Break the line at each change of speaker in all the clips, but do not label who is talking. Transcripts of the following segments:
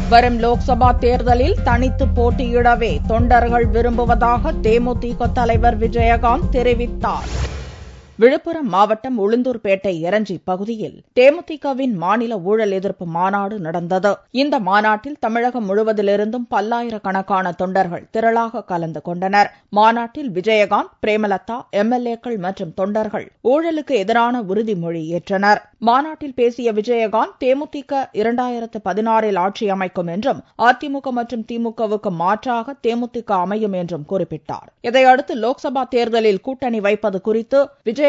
வரும் லோக்சபா தேர்தலில் தனித்து போட்டியிடவே தொண்டர்கள் விரும்புவதாக தேமுதிக தலைவர் விஜயகாந்த் தெரிவித்தார். விழுப்புரம் மாவட்டம் உளுந்தூர்பேட்டை எரஞ்சி பகுதியில் தேமுதிகவின் மாநில ஊழல் எதிர்ப்பு மாநாடு நடந்தது. இந்த மாநாட்டில் தமிழகம் முழுவதிலிருந்தும் பல்லாயிரக்கணக்கான தொண்டர்கள் திரளாக கலந்து கொண்டனர். மாநாட்டில் விஜயகாந்த், பிரேமலதா, எம்எல்ஏக்கள் மற்றும் தொண்டர்கள் ஊழலுக்கு எதிரான உறுதிமொழி ஏற்றனர். மாநாட்டில் பேசிய விஜயகாந்த், தேமுதிக 2016 ஆட்சி அமைக்கும் என்றும் அதிமுக மற்றும் திமுகவுக்கு மாற்றாக தேமுதிக அமையும் என்றும் குறிப்பிட்டார். இதையடுத்து லோக்சபா தேர்தலில் கூட்டணி வைப்பது குறித்து விஜயகாந்த்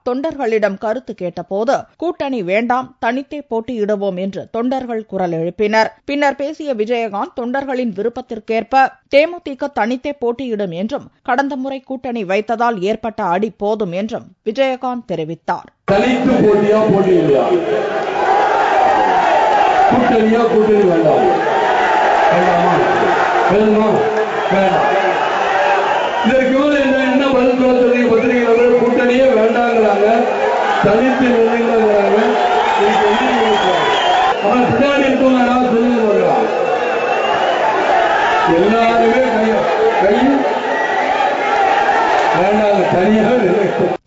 தொண்டர்களிடம் கருத்து கேட்டபோது, கூட்டணி வேண்டாம், தனித்தே போட்டியிடுவோம் என்று தொண்டர்கள் குரல் எழுப்பினர். பின்னர் பேசிய விஜயகாந்த், தொண்டர்களின் விருப்பத்திற்கேற்ப தேமுதிக தனித்தே போட்டியிடும் என்றும், கடந்த முறை கூட்டணி வைத்ததால் ஏற்பட்ட அடி போதும் என்றும் விஜயகாந்த் தெரிவித்தார்.
தனித்து போட்டியா போட்டியிடுவா, கூட்டணியா கூட்டணி வேண்டாம், வேண்டாமா வேணுமா வேண்டாம். இதற்கு என்ன பதில் சொல்ல சொல்லி பத்திரிகையாளர்கள் கூட்டணியே வேண்டாங்கிறாங்க, தனித்து நிலைங்கிறாங்க. அவன் பின்னாடி இருக்கவங்க சொல்லுங்க, எல்லாருமே கையில்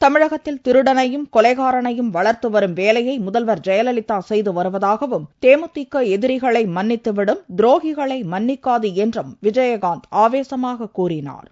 தமிழகத்தில் திருடனையும் கொலைகாரனையும் வளர்த்து வரும் வேலையை முதல்வர் ஜெயலலிதா செய்து வருவதாகவும், தேமுதிக எதிரிகளை மன்னித்துவிடும், துரோகிகளை மன்னிக்காது என்றும் விஜயகாந்த் ஆவேசமாக கூறினார்.